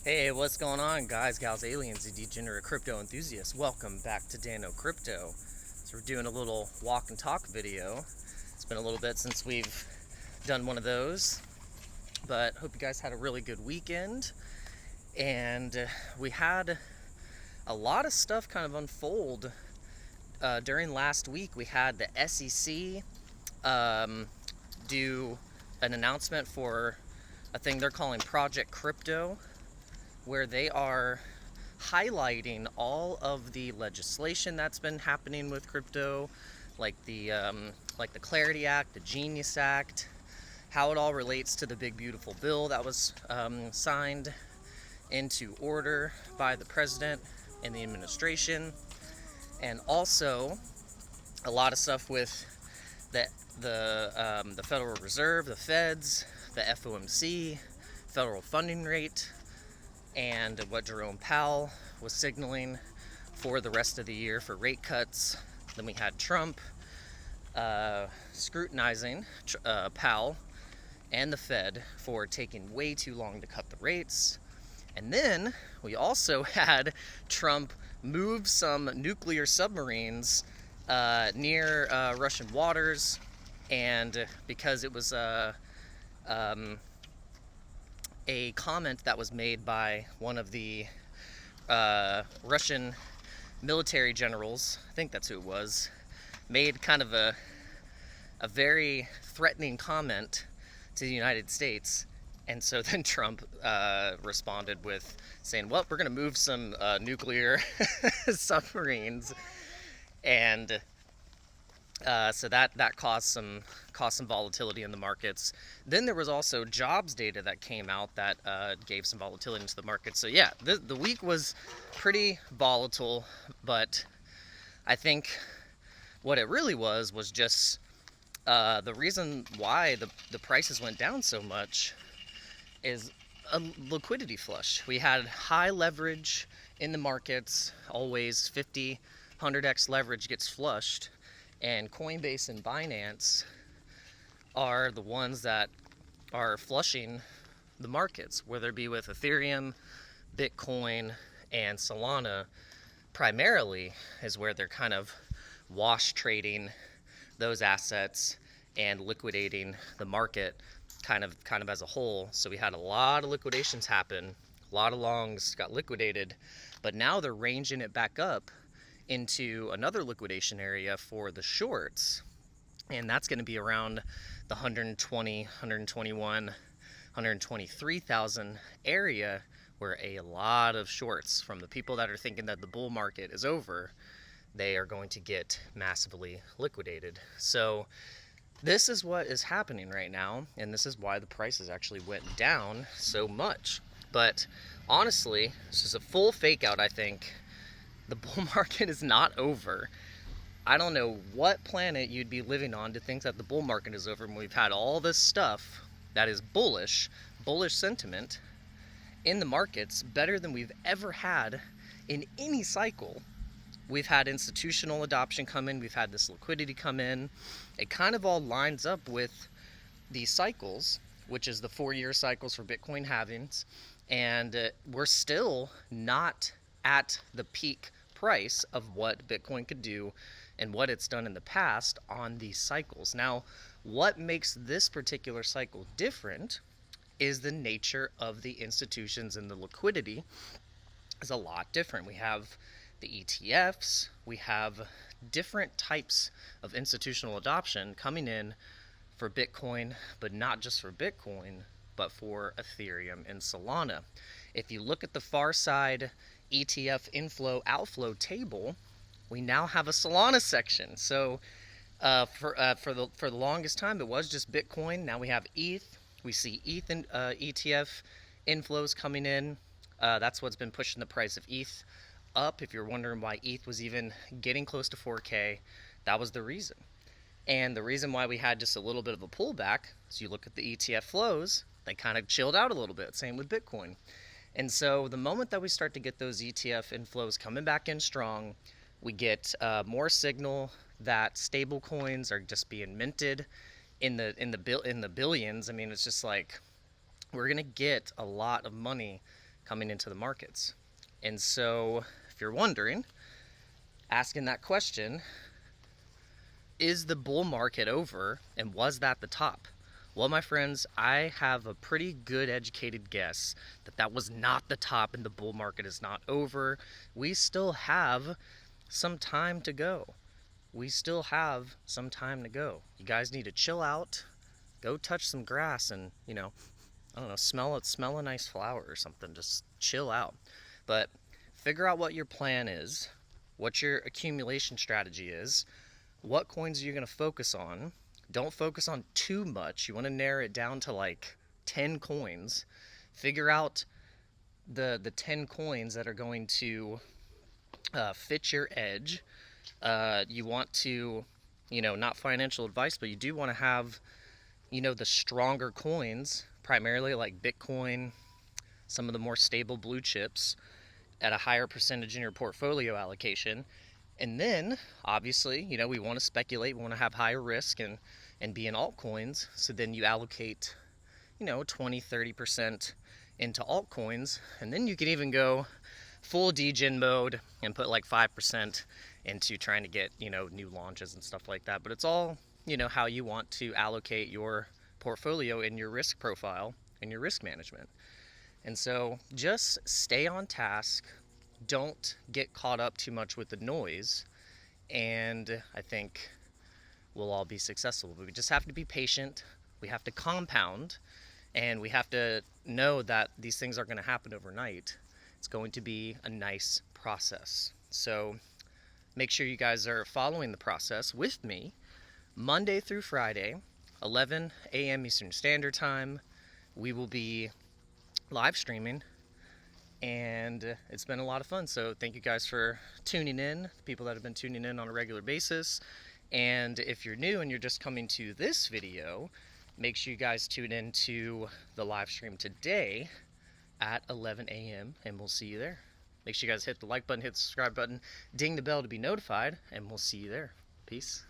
Hey, what's going on, guys, gals, aliens, and degenerate crypto enthusiasts? Welcome back to Dano Crypto. So we're doing a little walk and talk video. It's been a little bit since we've done one of those, but hope you guys had a really good weekend. And we had a lot of stuff kind of unfold during last week. We had the SEC do an announcement for a thing they're calling Project Crypto, where they are highlighting all of the legislation that's been happening with crypto, like the Clarity Act, the Genius Act, how it all relates to the big beautiful bill that was signed into order by the president and the administration, and also a lot of stuff with the Federal Reserve, the Feds, the FOMC, federal funding rate, and what Jerome Powell was signaling for the rest of the year for rate cuts. Then we had Trump scrutinizing Powell and the Fed for taking way too long to cut the rates. And then we also had Trump move some nuclear submarines near Russian waters, and because it was a comment that was made by one of the Russian military generals, I think that's who it was, made kind of a very threatening comment to the United States. And so then Trump responded with saying, well, we're going to move some nuclear submarines. And so that caused some volatility in the markets. Then there was also jobs data that came out that gave some volatility into the markets. So yeah, the week was pretty volatile, but I think what it really was just the reason why the prices went down so much is a liquidity flush. We had high leverage in the markets. Always 50, 100x leverage gets flushed. And Coinbase and Binance are the ones that are flushing the markets, whether it be with Ethereum, Bitcoin, and Solana primarily is where they're kind of wash trading those assets and liquidating the market kind of as a whole. So we had a lot of liquidations happen, a lot of longs got liquidated, but now they're ranging it back up into another liquidation area for the shorts, and that's going to be around the 120, 121, 123,000 area, where a lot of shorts from the people that are thinking that the bull market is over, they are going to get massively liquidated. So this is what is happening right now, and this is why the prices actually went down so much. But honestly, this is a full fake out, I think. The bull market is not over. I don't know what planet you'd be living on to think that the bull market is over when we've had all this stuff that is bullish sentiment in the markets, better than we've ever had in any cycle. We've had institutional adoption come in, we've had this liquidity come in. It kind of all lines up with these cycles, which is the 4-year cycles for Bitcoin halvings, and we're still not at the peak price of what Bitcoin could do and what it's done in the past on these cycles. Now, what makes this particular cycle different is the nature of the institutions, and the liquidity is a lot different. We have the ETFs, we have different types of institutional adoption coming in for Bitcoin, but not just for Bitcoin, but for Ethereum and Solana. If you look at the far side ETF inflow outflow table, we now have a Solana section. So for the longest time it was just Bitcoin. Now we have ETH. We see ETH and ETF inflows coming in. That's what's been pushing the price of ETH up. If you're wondering why ETH was even getting close to 4K, that was the reason. And the reason why we had just a little bit of a pullback is you look at the ETF flows, they kind of chilled out a little bit. Same with Bitcoin. And so the moment that we start to get those ETF inflows coming back in strong, we get more signal that stable coins are just being minted in the billions. I mean, it's just like we're gonna get a lot of money coming into the markets. And so if you're wondering, asking that question, is the bull market over, and was that the top? Well, my friends, I have a pretty good educated guess that that was not the top and the bull market is not over. We still have some time to go. We still have some time to go. You guys need to chill out, go touch some grass, and, you know, I don't know, smell a nice flower or something. Just chill out. But figure out what your plan is, what your accumulation strategy is, what coins are you going to focus on. Don't focus on too much. You want to narrow it down to like 10 coins. Figure out the 10 coins that are going to fit your edge. You want to, you know, not financial advice, but you do want to have, you know, the stronger coins, primarily like Bitcoin, some of the more stable blue chips at a higher percentage in your portfolio allocation. And then, obviously, you know, we want to speculate, we want to have higher risk and be in altcoins. So then you allocate, you know, 20-30% into altcoins. And then you can even go full degen mode and put like 5% into trying to get, you know, new launches and stuff like that. But it's all, you know, how you want to allocate your portfolio in your risk profile and your risk management. And so just stay on task. Don't get caught up too much with the noise, and I think we'll all be successful. But we just have to be patient, we have to compound, and we have to know that these things are going to happen overnight. It's going to be a nice process. So make sure you guys are following the process with me Monday through Friday, 11 a.m. Eastern Standard Time. We will be live streaming, and it's been a lot of fun. So thank you guys for tuning in, the people that have been tuning in on a regular basis. And if you're new and you're just coming to this video, make sure you guys tune in to the live stream today at 11 a.m. and we'll see you there. Make sure you guys hit the like button, hit the subscribe button, ding the bell to be notified, and we'll see you there. Peace.